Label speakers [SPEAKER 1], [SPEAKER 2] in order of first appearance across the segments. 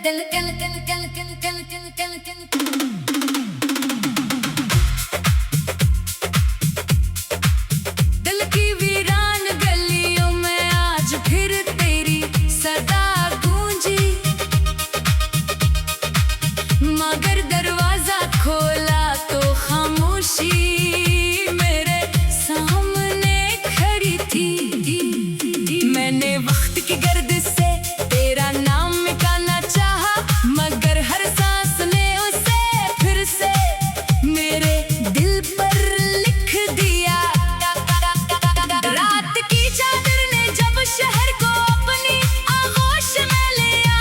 [SPEAKER 1] दिल की वीरान गलियों में आज फिर तेरी सदा गूंजी, मगर दरवाजा खोला तो खामोशी मेरे सामने खड़ी थी। मैंने वक्त की गर्द से तेरा नाम मिटाना चाहा, मगर हर सांस ने उसे फिर से मेरे दिल पर लिख दिया। रात की चादर ने जब शहर को अपनी आगोश में लिया,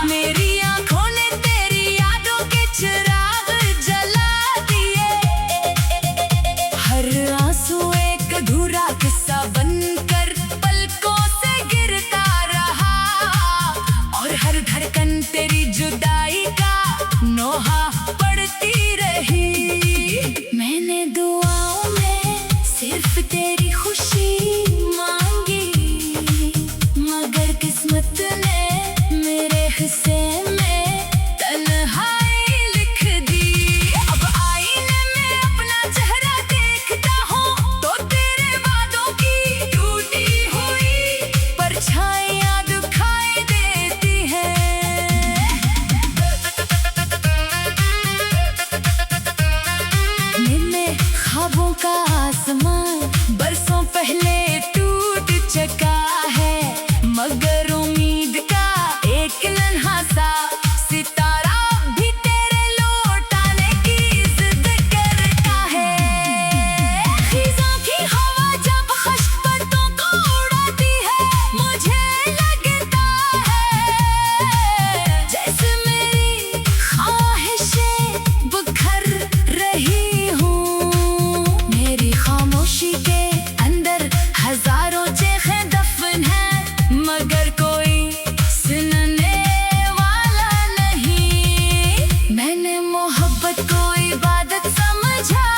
[SPEAKER 1] मेरी आंखों ने तेरी यादों के चिराग जला दिए। हर आंसू एक अधूरा किस्सा बनकर पलकों से गिरता रहा, और हर धड़कन तेरी जुदाई का नोहा पड़ती रही। मैंने दुआओं में सिर्फ तेरी खुशी मांगी, मगर किस्मत ने मेरे हिस्से में तन्हाई लिख दी। अब आईने में अपना चेहरा देखता हूँ तो तेरे वादों की टूटी हुई परछाइयाँ दिखाई देती हैं। मेरे ख्वाबों का आसमान बरसों पहले टूट चुका है, मगर उम्मीद का एक नन्हा सा सितारा भी तेरे लौट आने की जिद करता है। खिज़ां की हवा जब खशबतों को उड़ाती है, मुझे लगता है जैसे मेरी ख्वाहिशें बिखर रही हूँ। मेरी खामोशी के अंदर हजारों चेखें दफन हैं, मगर कोई सुनने वाला नहीं। मैंने मोहब्बत को इबादत समझा,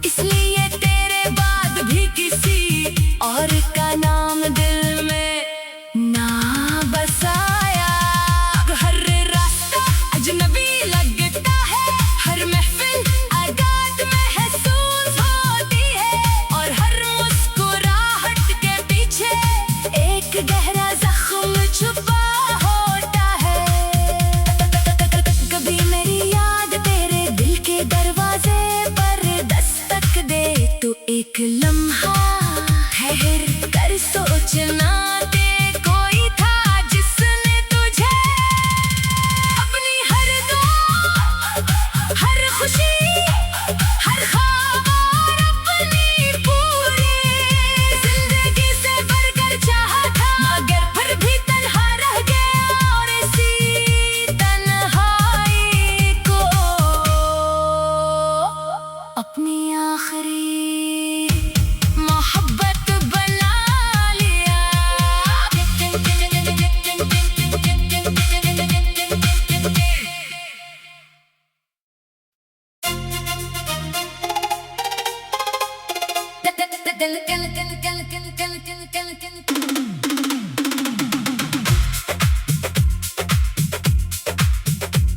[SPEAKER 1] इसलिए तेरे बाद भी किसी और का नाम दिल में ना बसाया। अब हर रास्ता अजनबी लगता है, हर महफिल आगात महसूस होती है, और हर मुस्कुराहट के पीछे एक गहरा जख्म छुपा होता है। कभी मेरी याद तेरे दिल के दरवाजे पर दस्तक दे तो एक लम्हा ठहर कर सोचना दे, कोई था जिसने तुझे अपनी हर दुआ, हर खुशी, हर ख्वाब और अपनी पूरी जिंदगी से बढ़कर चाहा था, मगर फिर भी तन्हा रह गया। और इसी तन्हाई को अपनी आखिरी मोहब्बत बना लिया।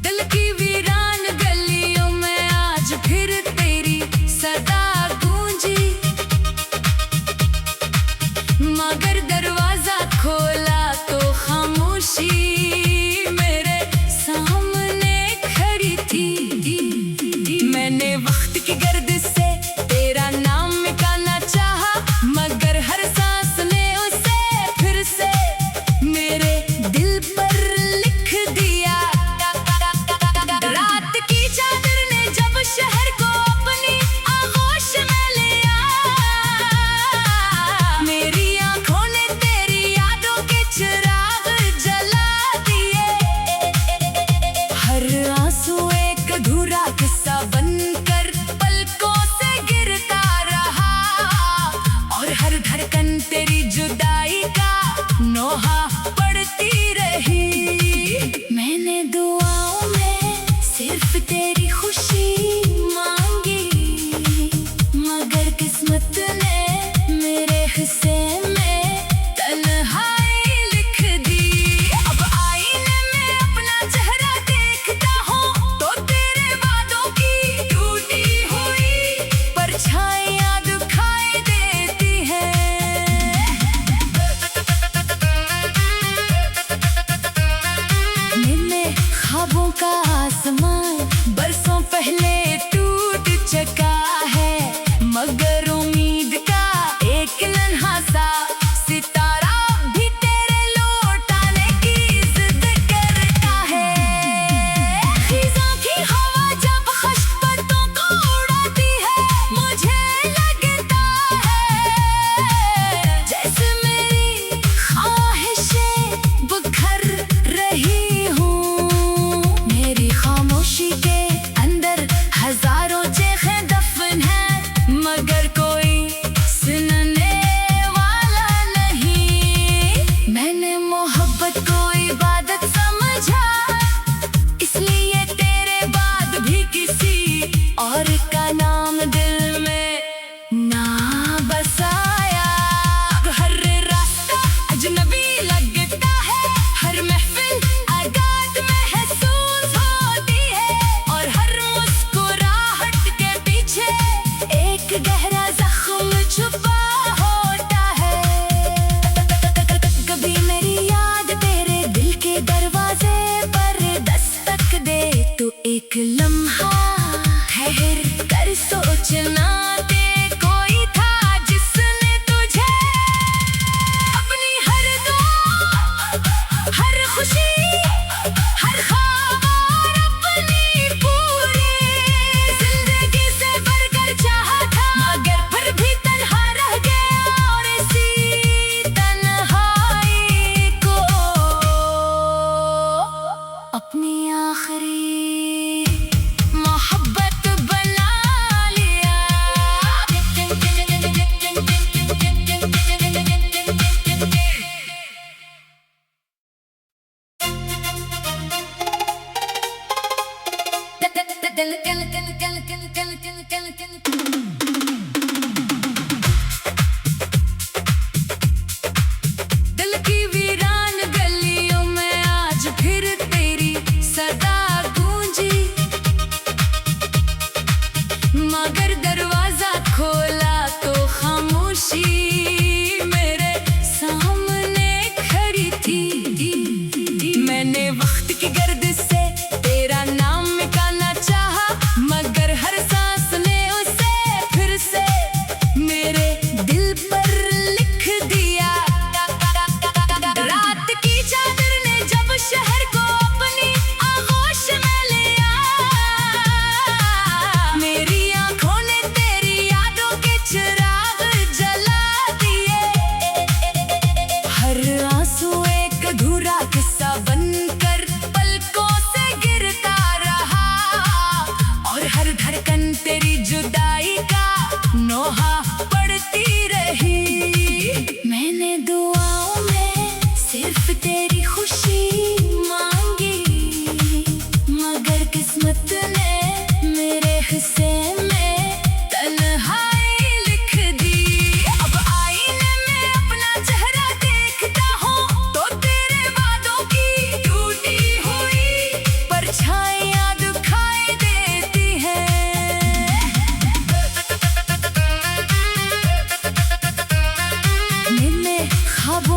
[SPEAKER 1] दिल की वीरान गलियों में आज फिर तेरी सदा गूंजी, मगर दरवाजा खोला तो खामोशी मेरे सामने खड़ी थी। मैंने वक्त की गर्द से तेरा नाम मिटाना चाहा, मगर हर सांस ने उसे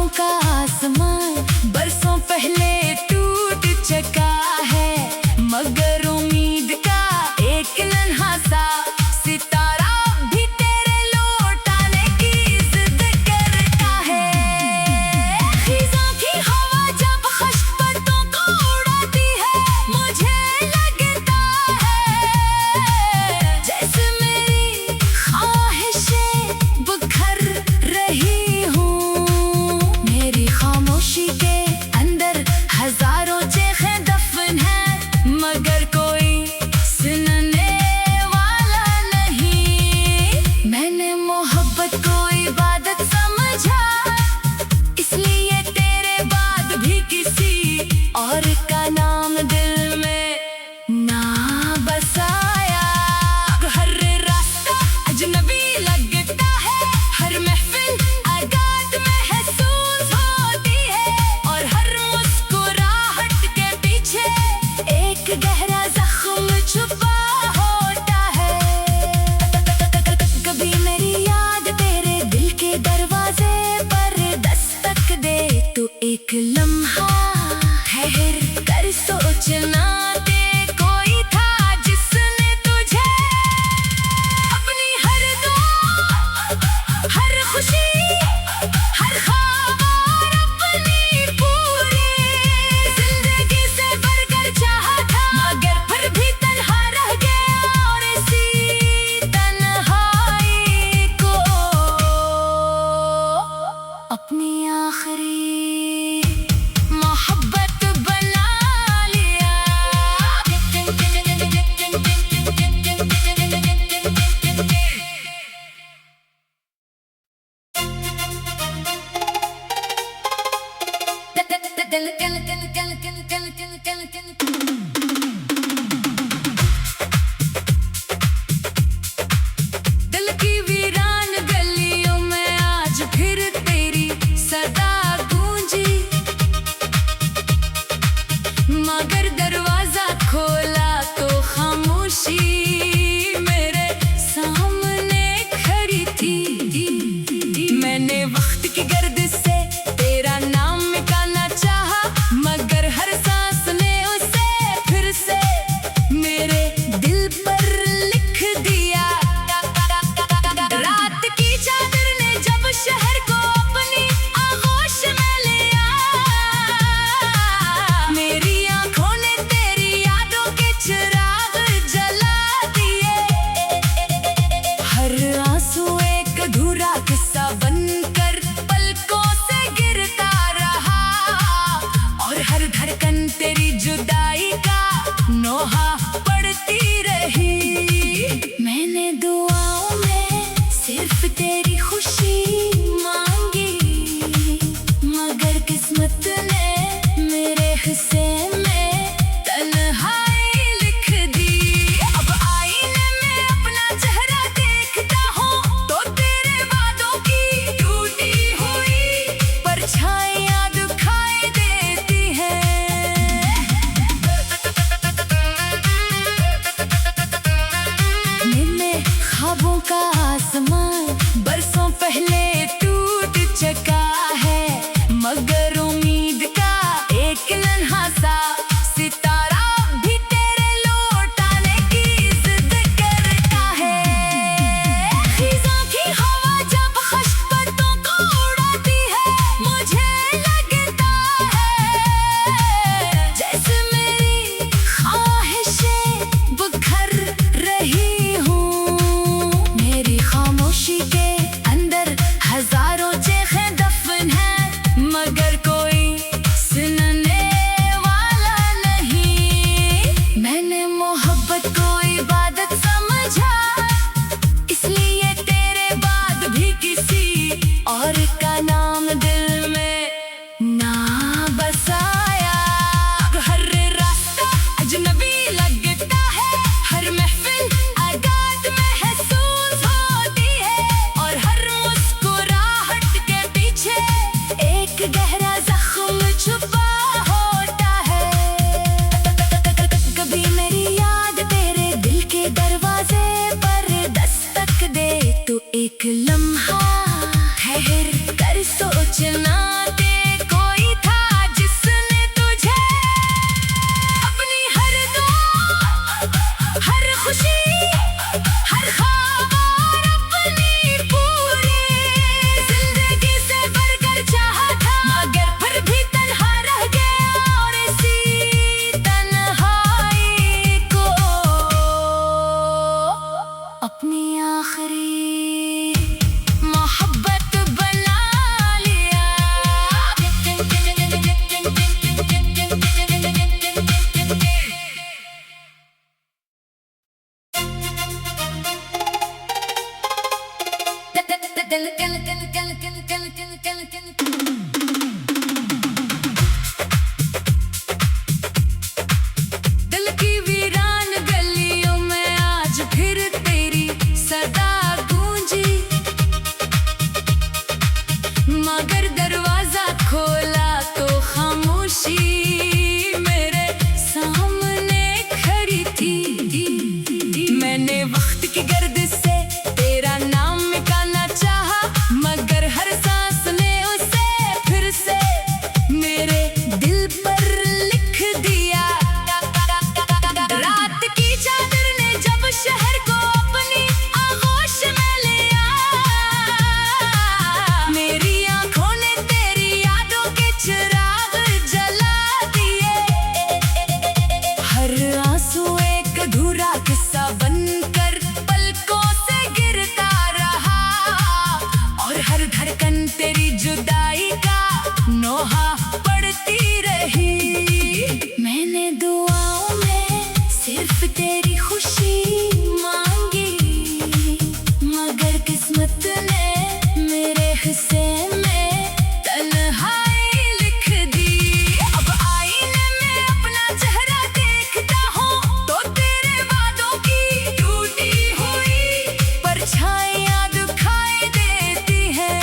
[SPEAKER 1] ख्वाबों का आसमान बरसों पहले टूट चुका है, मगर उम्मीद का एक नन्हा सा सितारा भी तेरे लौट आने की जिद करता है। खिज़ां की हवा जब खुशबू को उड़ाती है, मुझे लगता है जैसे मेरी ख्वाहिशें बिखर रही हूँ। मेरी खामोशी के अंदर हजारों चीखें दफन हैं, मगर कोई सुनने वाला नहीं। मैंने मोहब्बत को इबादत समझा, इसलिए तेरे बाद भी किसी और का नाम दिल में ना बसाया। हर रास्ता अजनबी लगता है, हर महफिल आगात महसूस होती है, और हर मुस्कुराहट के पीछे एक गहरा जख्म छुपा होता है। कभी मेरी याद तेरे दिल के दरवाजे पर दस्तक दे तो एक लम्हा ठहर कर सोचना दे, कोई था जिसने तुझे अपनी हर दुआ, हर खुशी, हर ख्वाब और अपनी पूरी जिंदगी से बढ़कर चाहा था, मगर फिर भी तन्हा रह गया, और इसी तन्हाई को अपनी आखिरी मोहब्बत बना लिया। दिल की वीरान गलियों में आज फिर तेरी सदा गूंजी, मगर दरवाजा खोला तो खामोशी मेरे सामने खड़ी थी। मैंने वक्त की गर्द से तेरा नाम मिटाना चाहा, मगर हर सांस ने उसे फिर से मेरे दिल पर लिख दिया। रात की चादर ने जब शहर को अपनी आगोश में लिया, मेरी आंखों ने तेरी यादों के चिराग जला दिए। हर आंसू एक अधूरा किस्सा बनकर पलकों मगर दरवाजा खोला तो खामोशी मेरे सामने खड़ी थी। मैंने वक्त की गर्द से तेरा नाम मिटाना चाहा, मगर हर सांस ने उसे फिर से मेरे दिल पर लिख दिया। रात की चादर ने जब शहर को अपनी आगोश में लिया, मेरी आंखों ने तेरी यादों के चिराग जला दिए। हर आंसू एक अधूरा किस्सा बनकर पलकों से गिरता रहा, और हर धड़कन तेरी जुदाई का नोहा पड़ती रही। मैंने दुआओं में सिर्फ तेरी खुशी मांगी, मगर किस्मत ने मेरे हिस्से में तन्हाई लिख दी। अब आईने में अपना चेहरा देखता हूँ तो तेरे वादों की टूटी हुई परछाइयाँ दिखाई देती हैं।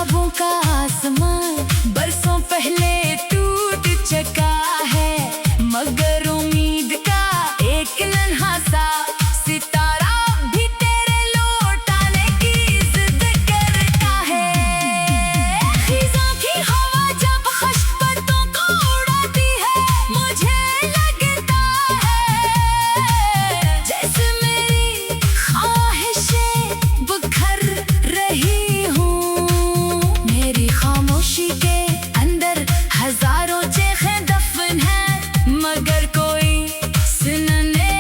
[SPEAKER 1] ख्वाबों का आसमान बरसों पहले टूट चुका है, मगर उम्मीद का एक नन्हा सा सितारा भी तेरे लौट आने की जिद करता है। खिज़ां की हवा जब खशबतों को उड़ाती है, मुझे लगता है जैसे मेरी ख्वाहिशें बिखर रही हूँ। मेरी खामोशी के अंदर हजारों चेखें दफन हैं, मगर कोई सुनने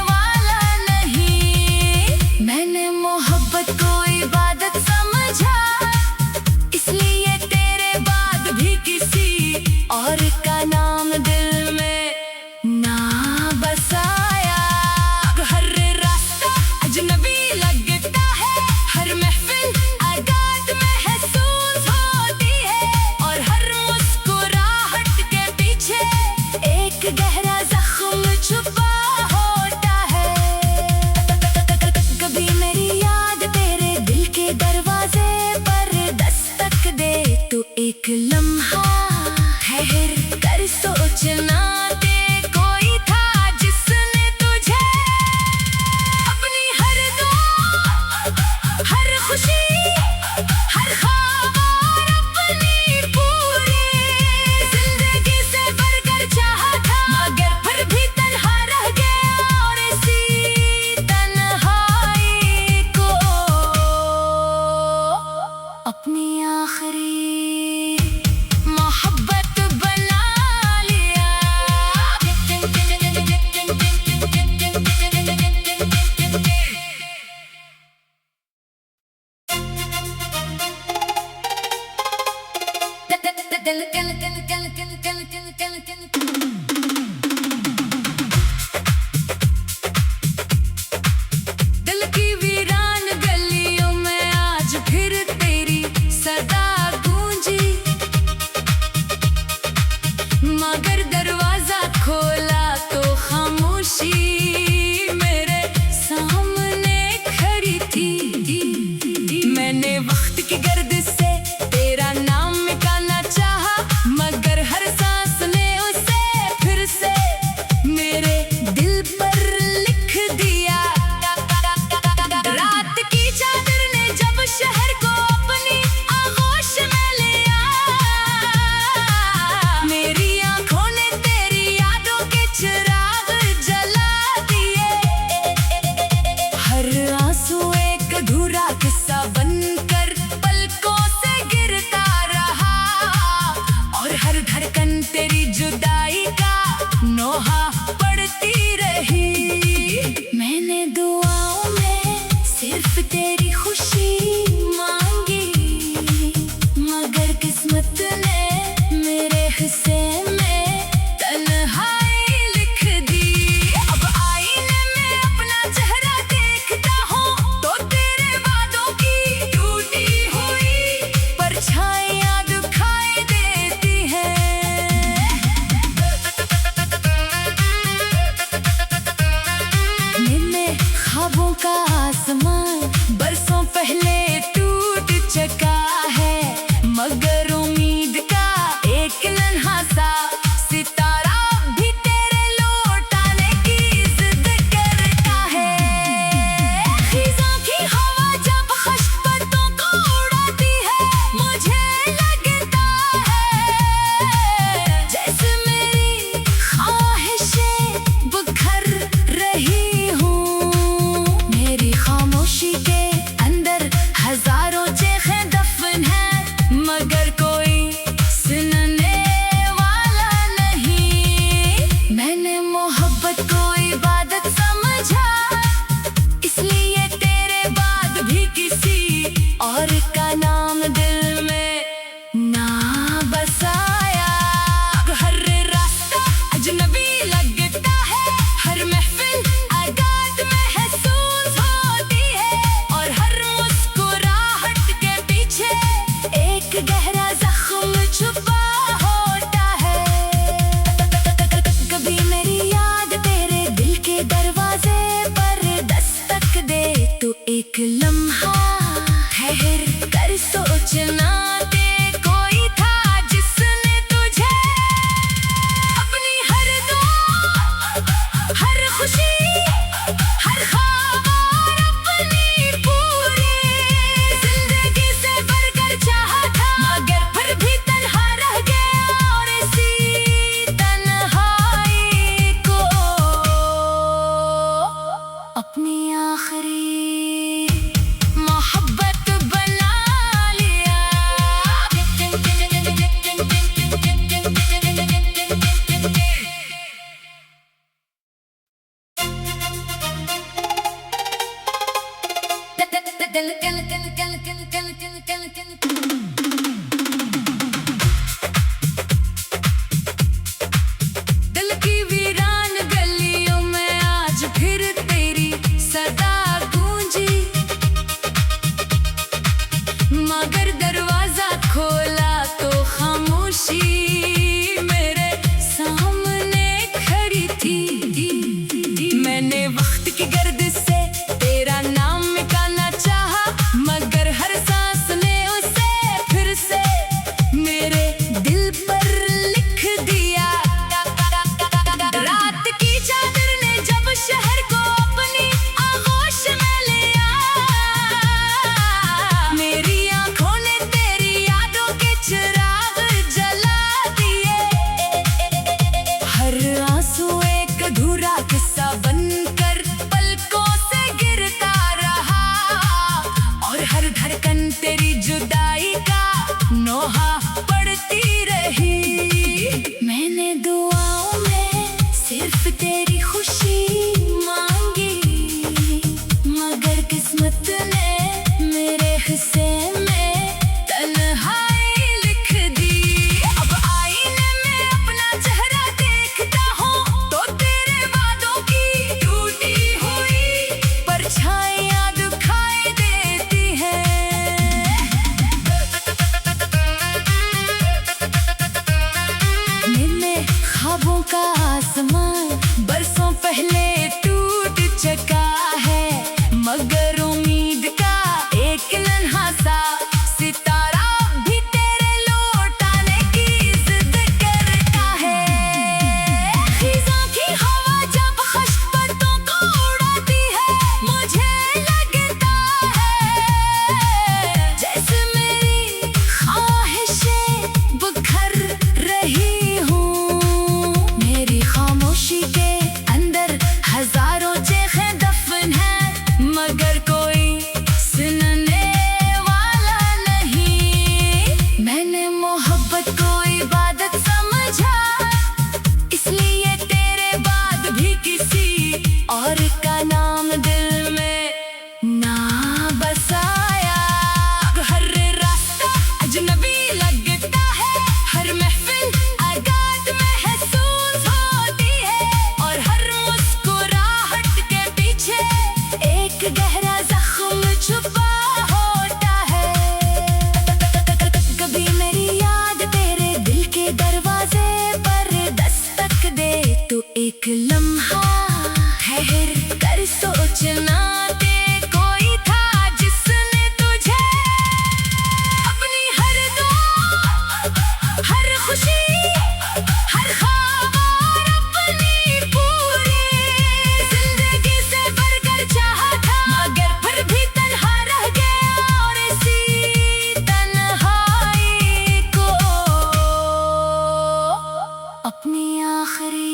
[SPEAKER 1] वाला नहीं। मैंने मोहब्बत को इबादत समझा, इसलिए तेरे बाद भी किसी और का नाम दिल में ना बसाया। हर रास्ता अजनबी लगता है, हर महफिल आगात महसूस होती है, और हर मुस्कुराहट के पीछे एक गहरा जख्म छुपा होता है। कभी मेरी याद तेरे दिल के दरवाजे पर दस्तक दे, तो एक लम्हा ठहर कर सोचना दे। कोई था जिसने तुझे अपनी हर दुआ, हर खुशी, हर ख्वाब और अपनी पूरी जिंदगी से बढ़कर चाहा था, मगर फिर भी तन्हा रह गया। और इसी तन्हाई को अपनी आखिरी मोहब्बत बना लिया। दिल की वीरान गलियों में आज फिर तेरी सदा गूंजी, मगर दरवाजा खोला तो खामोशी मेरे सामने खड़ी थी। मैंने वक्त की गर्द से तेरा नाम मिटाना चाहा, मगर हर सांस ने उसे फिर से मेरे दिल पर लिख दिया। रात की चादर ने जब शहर को अपनी आगोश में लिया, मेरी आंखों ने तेरी यादों के चिराग जला दिए। हर आंसू एक अधूरा किस्सा बनकर पलकों से गिरता रहा, और हर धड़कन तेरी जुदाई का नोहा पड़ती रही। मैंने दुआओं में सिर्फ तेरी खुशी मांगी, मगर किस्मत ने मेरे हिस्से में तन्हाई लिख दी। अब आईने में अपना चेहरा देखता हूँ, तो तेरे वादों की टूटी हुई परछाइयाँ दिखाई देती हैं। मैंने ख्वाबों का आसमान बरसों पहले टूट चुका है, मगर उम्मीद का एक नन्हा सा सितारा भी तेरे लौट आने की जिद करता है। खिज़ां की हवा जब खशबतों को उड़ाती है, मुझे लगता है जैसे मेरी ख्वाहिशें बिखर रही हूँ। मेरी खामोशी के अंदर हजारों चेखें दफन हैं, मगर कोई सुनने वाला नहीं। मैंने मोहब्बत को इबादत समझा, इसलिए तेरे बाद भी किसी और का नाम दिल में ना बसाया। हर रास्ता अजनबी लगता है, हर महफिल आगात महसूस होती है, और हर मुस्कुराहट के पीछे एक गहरा जख्म छुपा होता है। कभी मेरी याद तेरे दिल के दरवाजे पर दस्तक दे, तो एक लम्हा ठहर कर सोचना मगर दरवाजा खोला तो खामोशी मेरे सामने खड़ी थी। मैंने वक्त की गर्द से तेरा नाम मिटाना चाहा, मगर हर सांस ने उसे फिर से मेरे दिल पर लिख दिया। रात की चादर ने जब शहर को अपनी आगोश में लिया, मेरी आंखों ने तेरी यादों के चिराग जला दिए। हर आंसू एक अधूरा किस्सा बनकर पलकों से गिरता रहा, और हर धड़कन तेरी जुदाई का नोहा पड़ती रही। मैंने दुआओं में सिर्फ तेरी खुशी मांगी, मगर किस्मत ने मेरे हिस्से में तन्हाई लिख दी। अब आईने में अपना चेहरा देखता हूँ तो तेरे वादों की टूटी हुई परछाइयाँ दिखाई देती हैं। मैंने ख्वाबों का आसमान बरसों पहले टूट चुका है, मगर उम्मीद का एक नन्हा सा सितारा भी तेरे लौटाने की जिद करता है। खिज़ां की हवा जब खुशबू को उड़ाती है, मुझे लगता है जैसे मेरी ख्वाहिशें बिखर रही हूँ। मेरी खामोशी के अंदर हजारों चेखें दफन हैं, मगर कोई सुनने वाला नहीं। मैंने मोहब्बत को इबादत समझा, इसलिए तेरे बाद भी किसी और का नाम दिल में ना बसाया। हर रास्ता अजनबी लगता है, हर महफिल आगात महसूस होती है, और हर मुस्कुराहट के पीछे एक गहरा जख्म छुपा होता है। कभी मेरी याद तेरे दिल के दरवाजे पर दस्तक दे तो एक लम्हा ठहर कर सोचना दे, कोई था जिसने तुझे अपनी हर दुआ, हर खुशी, हर ख्वाब और अपनी पूरी जिंदगी से बढ़कर चाहा था, मगर फिर भी तन्हा रह गया। और इसी तन्हाई को अपनी आखिरी